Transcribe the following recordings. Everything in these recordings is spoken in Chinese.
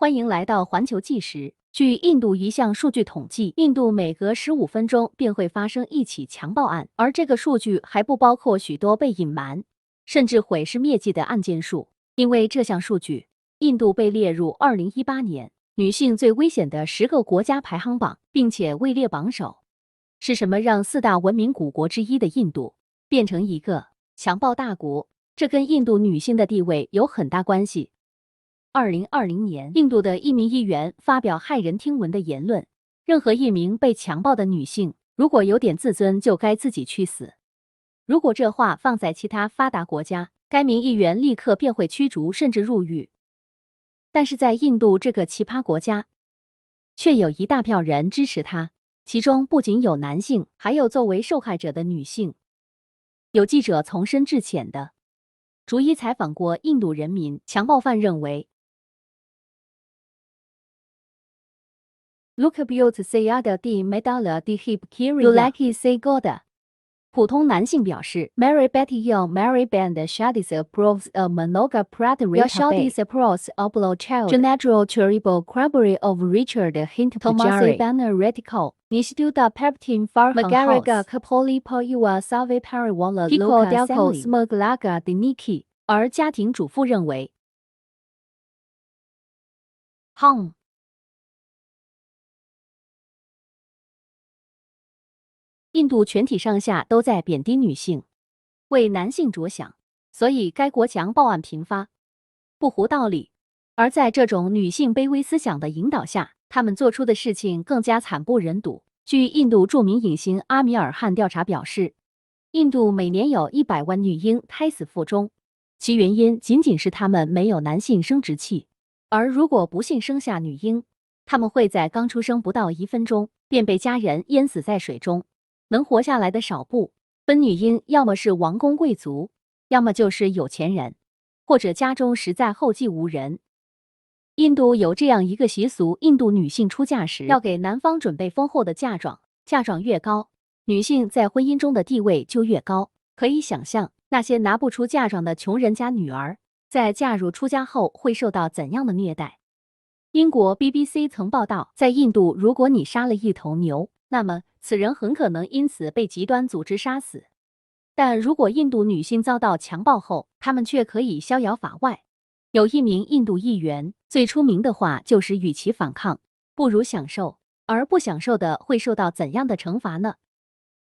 欢迎来到环球纪实。据印度一项数据统计，印度每隔15分钟便会发生一起强暴案，而这个数据还不包括许多被隐瞒甚至毁尸灭迹的案件数。因为这项数据，印度被列入2018年女性最危险的10个国家排行榜，并且位列榜首。是什么让4大文明古国之一的印度变成一个强暴大国？这跟印度女性的地位有很大关系。2020年，印度的一名议员发表骇人听闻的言论：任何一名被强暴的女性，如果有点自尊，就该自己去死。如果这话放在其他发达国家，该名议员立刻便会驱逐甚至入狱。但是在印度这个奇葩国家，却有一大票人支持他，其中不仅有男性，还有作为受害者的女性。有记者从深至浅的逐一采访过印度人民，强暴犯认为Look about sayada di medala di hip kiri Ulaki say goda。普通男性表示 Mary Betty Young Mary Band Shadis approves a monoga prateria Shadis approves oblo child General Cheribal Crabbery of Richard Hint Thomas Banner Retico Nisduda Peptin Farhan Magariga Kapoli Poiwa Save Pariwala Pico Delco Smuglaga Diniki。而家庭主妇认为印度全体上下都在贬低女性，为男性着想，所以该国强暴案频发，不无道理。而在这种女性卑微思想的引导下，他们做出的事情更加惨不忍睹。据印度著名影星阿米尔汗调查表示，印度每年有100万女婴胎死腹中，其原因仅仅是他们没有男性生殖器。而如果不幸生下女婴，他们会在刚出生不到1分钟便被家人淹死在水中。能活下来的少部分女婴，要么是王公贵族，要么就是有钱人，或者家中实在后继无人。印度有这样一个习俗，印度女性出嫁时要给男方准备丰厚的嫁妆，嫁妆越高，女性在婚姻中的地位就越高。可以想象，那些拿不出嫁妆的穷人家女儿，在嫁入出家后会受到怎样的虐待。英国 BBC 曾报道，在印度，如果你杀了一头牛，那么此人很可能因此被极端组织杀死。但如果印度女性遭到强暴后，她们却可以逍遥法外。有一名印度议员最出名的话就是与其反抗，不如享受。而不享受的会受到怎样的惩罚呢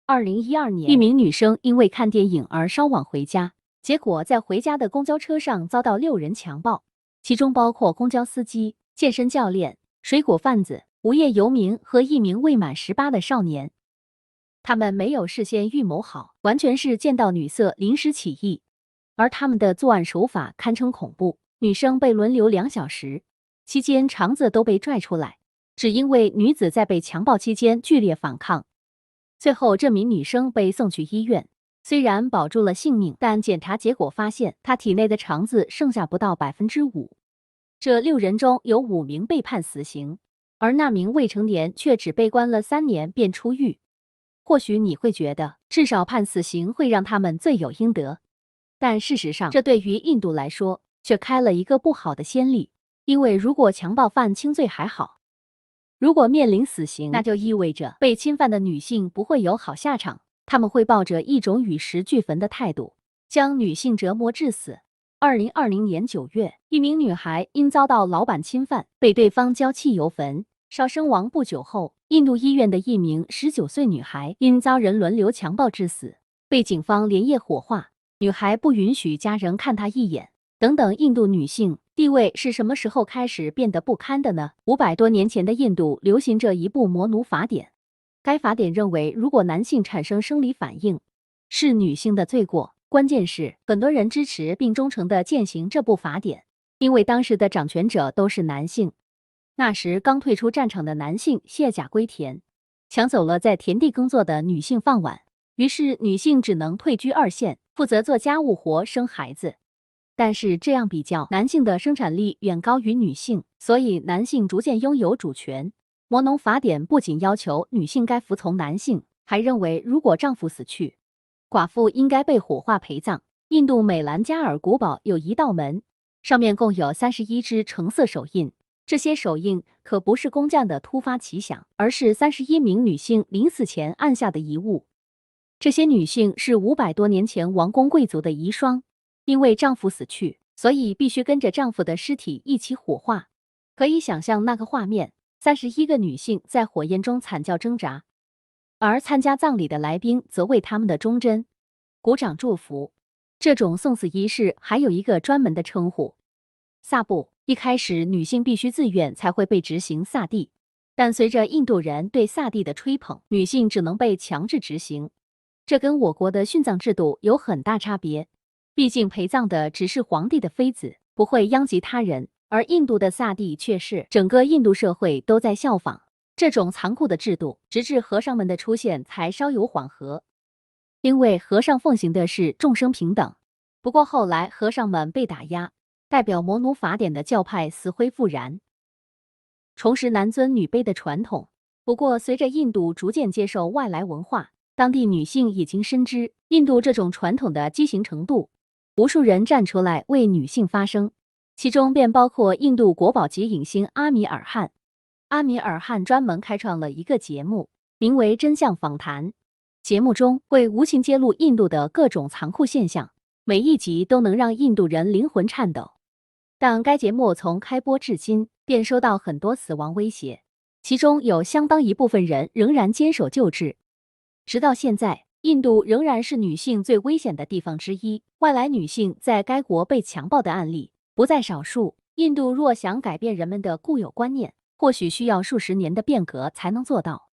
？2012年，一名女生因为看电影而稍晚回家，结果在回家的公交车上遭到6人强暴，其中包括公交司机、健身教练、水果贩子、无业游民和一名未满18的少年。他们没有事先预谋好，完全是见到女色临时起意，而他们的作案手法堪称恐怖。女生被轮流2小时，期间肠子都被拽出来，只因为女子在被强暴期间剧烈反抗。最后这名女生被送去医院，虽然保住了性命，但检查结果发现她体内的肠子剩下不到 5%。这6人中有5名被判死刑，而那名未成年却只被关了3年便出狱。或许你会觉得至少判死刑会让他们罪有应得，但事实上这对于印度来说却开了一个不好的先例。因为如果强暴犯轻罪还好，如果面临死刑，那就意味着被侵犯的女性不会有好下场，他们会抱着一种与时俱焚的态度，将女性折磨致死。2020年9月，一名女孩因遭到老板侵犯，被对方浇汽油焚烧身亡。不久后，印度医院的一名19岁女孩因遭人轮流强暴致死，被警方连夜火化。女孩不允许家人看她一眼。等等，印度女性地位是什么时候开始变得不堪的呢？500多年前的印度流行着一部魔奴法典，该法典认为，如果男性产生生理反应，是女性的罪过。关键是，很多人支持并忠诚地践行这部法典，因为当时的掌权者都是男性。那时刚退出战场的男性卸甲归田，抢走了在田地工作的女性饭碗，于是女性只能退居2线，负责做家务活、生孩子。但是这样比较，男性的生产力远高于女性，所以男性逐渐拥有主权。摩农法典不仅要求女性该服从男性，还认为如果丈夫死去，寡妇应该被火化陪葬。印度美兰加尔古堡有一道门，上面共有31只橙色手印，这些手印可不是工匠的突发奇想，而是31名女性临死前按下的遗物。这些女性是500多年前王公贵族的遗孀，因为丈夫死去，所以必须跟着丈夫的尸体一起火化。可以想象那个画面，31个女性在火焰中惨叫挣扎，而参加葬礼的来宾则为她们的忠贞鼓掌祝福。这种送死仪式还有一个专门的称呼——萨布。一开始，女性必须自愿才会被执行萨蒂，但随着印度人对萨蒂的吹捧，女性只能被强制执行。这跟我国的殉葬制度有很大差别，毕竟陪葬的只是皇帝的妃子，不会殃及他人，而印度的萨蒂却是整个印度社会都在效仿这种残酷的制度，直至和尚们的出现才稍有缓和。因为和尚奉行的是众生平等，不过后来和尚们被打压，代表摩奴法典的教派死灰复燃，重拾男尊女卑的传统。不过随着印度逐渐接受外来文化，当地女性已经深知印度这种传统的畸形程度，无数人站出来为女性发声，其中便包括印度国宝级影星阿米尔汗。阿米尔汗专门开创了一个节目，名为《真相访谈》，节目中会无情揭露印度的各种残酷现象，每一集都能让印度人灵魂颤抖。但该节目从开播至今便收到很多死亡威胁，其中有相当一部分人仍然坚守旧制。直到现在，印度仍然是女性最危险的地方之一，外来女性在该国被强暴的案例不在少数。印度若想改变人们的固有观念，或许需要数十年的变革才能做到。